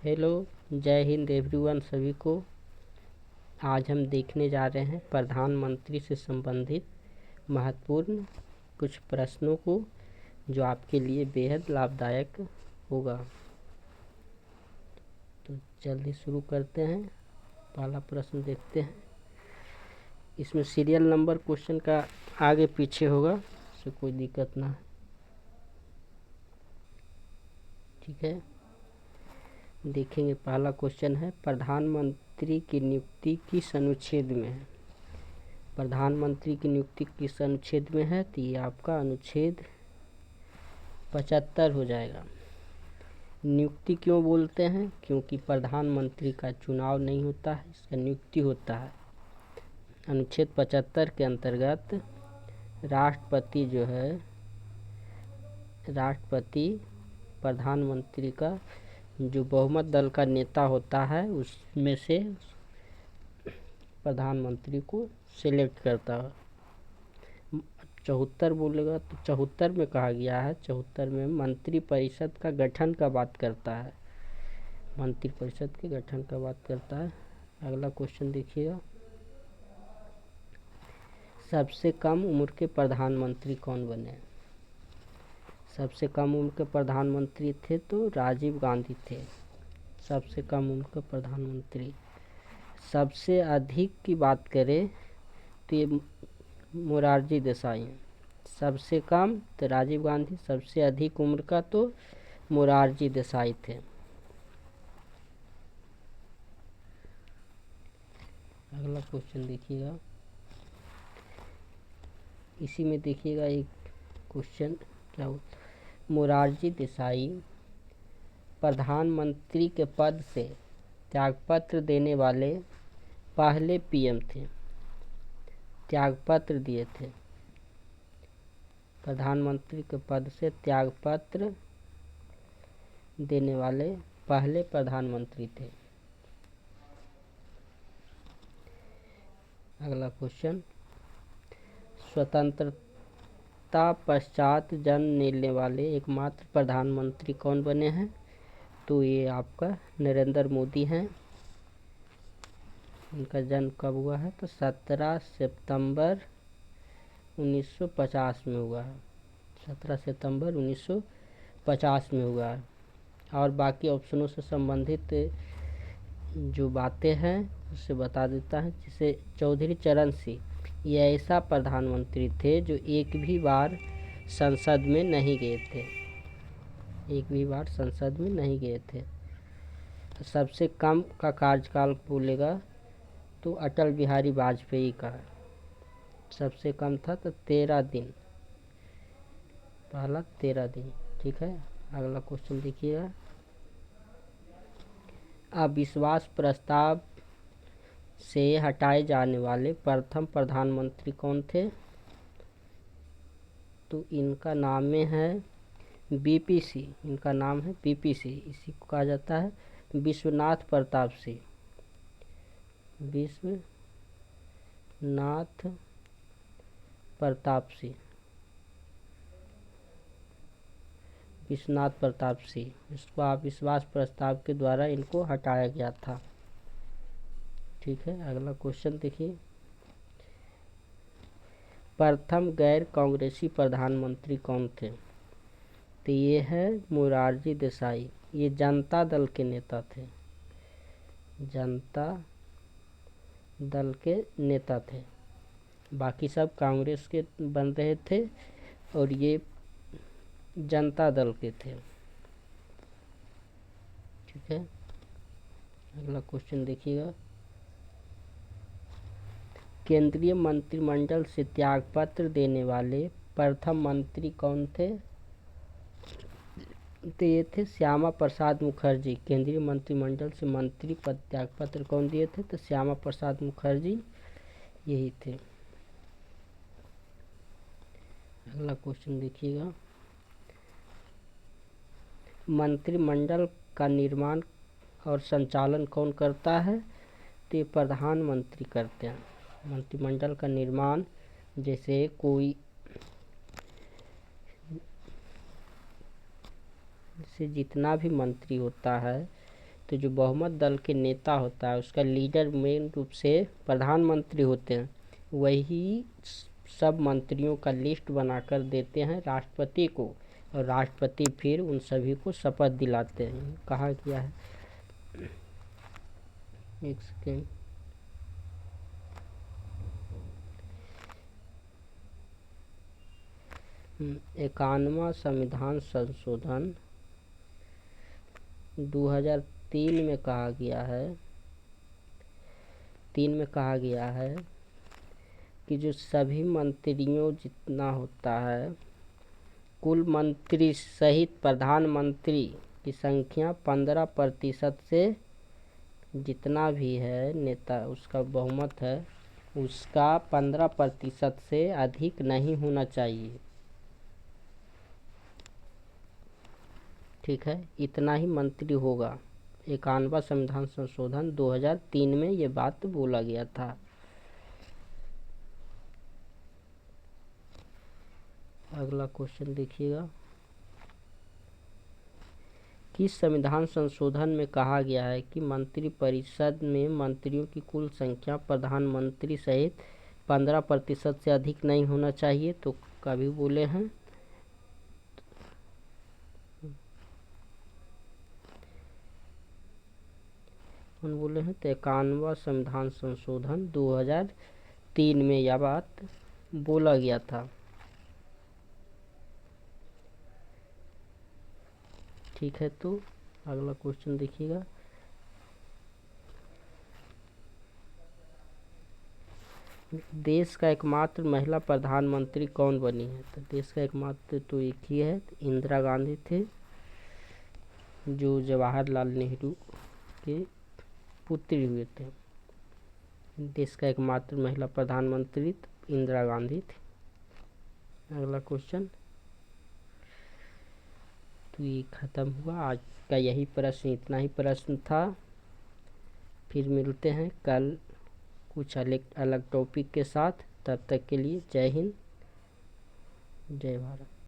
Hello, जय Hind everyone सभी को। आज हम देखने जा रहे हैं प्रधानमंत्री से संबंधित महत्वपूर्ण कुछ प्रश्नों को, जो आपके लिए बेहद लाभदायक होगा। तो जल्दी शुरू करते हैं। पहला प्रश्न देखते हैं। इसमें सीरियल नंबर क्वेश्चन का आगे पीछे होगा, इससे कोई दिक्कत ना है। ठीक है, देखेंगे। पहला क्वेश्चन है, प्रधानमंत्री की नियुक्ति किस अनुच्छेद में है? प्रधानमंत्री की नियुक्ति किस अनुच्छेद में है? तो ये आपका अनुच्छेद 75 हो जाएगा। नियुक्ति क्यों बोलते हैं? क्योंकि प्रधानमंत्री का चुनाव नहीं होता है, इसका नियुक्ति होता है। अनुच्छेद 75 के अंतर्गत राष्ट्रपति जो है, राष्ट्रपति प्रधानमंत्री का जो बहुमत दल का नेता होता है, उसमें से प्रधानमंत्री को सिलेक्ट करता है। 74 बोलेगा तो 74 में कहा गया है, 74 में मंत्रिपरिषद का गठन का बात करता है, मंत्रिपरिषद के गठन का बात करता है। अगला क्वेश्चन देखिएगा। सबसे कम उम्र के प्रधानमंत्री कौन बने? सबसे कम उम्र के प्रधानमंत्री थे तो राजीव गांधी थे, सबसे कम उम्र के प्रधानमंत्री। सबसे अधिक की बात करें तो ये मोरारजी देसाई हैं। सबसे कम तो राजीव गांधी, सबसे अधिक उम्र का तो मोरारजी देसाई थे। अगला क्वेश्चन देखिएगा। इसी में देखिएगा एक क्वेश्चन क्या होता। मोरारजी देसाई प्रधानमंत्री के पद से त्यागपत्र देने वाले पहले पीएम थे। त्यागपत्र दिए थे, प्रधानमंत्री के पद से त्यागपत्र देने वाले पहले प्रधानमंत्री थे। अगला क्वेश्चन, स्वतंत्रता पश्चात जन्म लेने वाले एकमात्र प्रधानमंत्री कौन बने हैं? तो ये आपका नरेंद्र मोदी हैं। इनका जन्म कब हुआ है? तो 17 सितंबर 1950 में हुआ है। 17 सितंबर 1950 में हुआ है। और बाकी ऑप्शनों से संबंधित जो बातें हैं उससे बता देता है। जैसे चौधरी चरण सिंह ये ऐसा प्रधानमंत्री थे जो एक भी बार संसद में नहीं गए थे, एक भी बार संसद में नहीं गए थे। तो सबसे कम का कार्यकाल बोलेगा तो अटल बिहारी वाजपेयी का सबसे कम था, तो 13 दिन, पहला 13 दिन। ठीक है, अगला क्वेश्चन देखिएगा। अविश्वास प्रस्ताव से हटाए जाने वाले प्रथम प्रधानमंत्री कौन थे? तो इनका नाम है बीपीसी, इनका नाम है बीपीसी। इसी को कहा जाता है विश्वनाथ प्रताप सिंह। विश्वनाथ प्रताप सिंह, विश्वनाथ प्रताप सिंह। इसको अविश्वास प्रस्ताव के द्वारा इनको हटाया गया था। ठीक है, अगला क्वेश्चन देखिए। प्रथम गैर कांग्रेसी प्रधानमंत्री कौन थे? तो ये है मोरारजी देसाई। ये जनता दल के नेता थे, जनता दल के नेता थे। बाकी सब कांग्रेस के बन रहे थे और ये जनता दल के थे। ठीक है, अगला क्वेश्चन देखिएगा। केंद्रीय मंत्रिमंडल से त्यागपत्र देने वाले प्रथम मंत्री कौन थे? तो ये थे श्यामा प्रसाद मुखर्जी। केंद्रीय मंत्रिमंडल से मंत्री पद त्यागपत्र कौन दिए थे? तो श्यामा प्रसाद मुखर्जी यही थे। अगला क्वेश्चन देखिएगा। मंत्रिमंडल का निर्माण और संचालन कौन करता है? तो ये प्रधानमंत्री करते हैं। मंत्रिमंडल का निर्माण, जैसे कोई से जितना भी मंत्री होता है तो जो बहुमत दल के नेता होता है उसका लीडर मेन रूप से प्रधानमंत्री होते हैं। वही सब मंत्रियों का लिस्ट बनाकर देते हैं राष्ट्रपति को, और राष्ट्रपति फिर उन सभी को शपथ दिलाते हैं। कहा गया है, एक सेकेंड, इक्यानवां संविधान संशोधन 2003 में कहा गया है, 3 में कहा गया है कि जो सभी मंत्रियों जितना होता है, कुल मंत्री सहित प्रधानमंत्री की संख्या 15% से जितना भी है नेता उसका बहुमत है, उसका 15% से अधिक नहीं होना चाहिए। ठीक है, इतना ही मंत्री होगा। 91वां संविधान संशोधन 2003 में ये बात बोला गया था। अगला क्वेश्चन देखिएगा, किस संविधान संशोधन में कहा गया है कि मंत्रिपरिषद में मंत्रियों की कुल संख्या प्रधानमंत्री सहित 15% से अधिक नहीं होना चाहिए? तो कभी बोले हैं, कौन बोले हैं? तो 91वां संविधान संशोधन 2003 में यह बात बोला गया था। ठीक है, तो अगला क्वेश्चन देखिएगा, देश का एकमात्र महिला प्रधानमंत्री कौन बनी है? तो देश का एकमात्र तो एक ही है, इंदिरा गांधी थे, जो जवाहरलाल नेहरू के पुत्री हुए थे। देश का एकमात्र महिला प्रधानमंत्री इंदिरा गांधी थी। अगला क्वेश्चन, तो ये ख़त्म हुआ आज का, यही प्रश्न, इतना ही प्रश्न था। फिर मिलते हैं कल कुछ अलग टॉपिक के साथ। तब तक के लिए जय हिंद, जय भारत।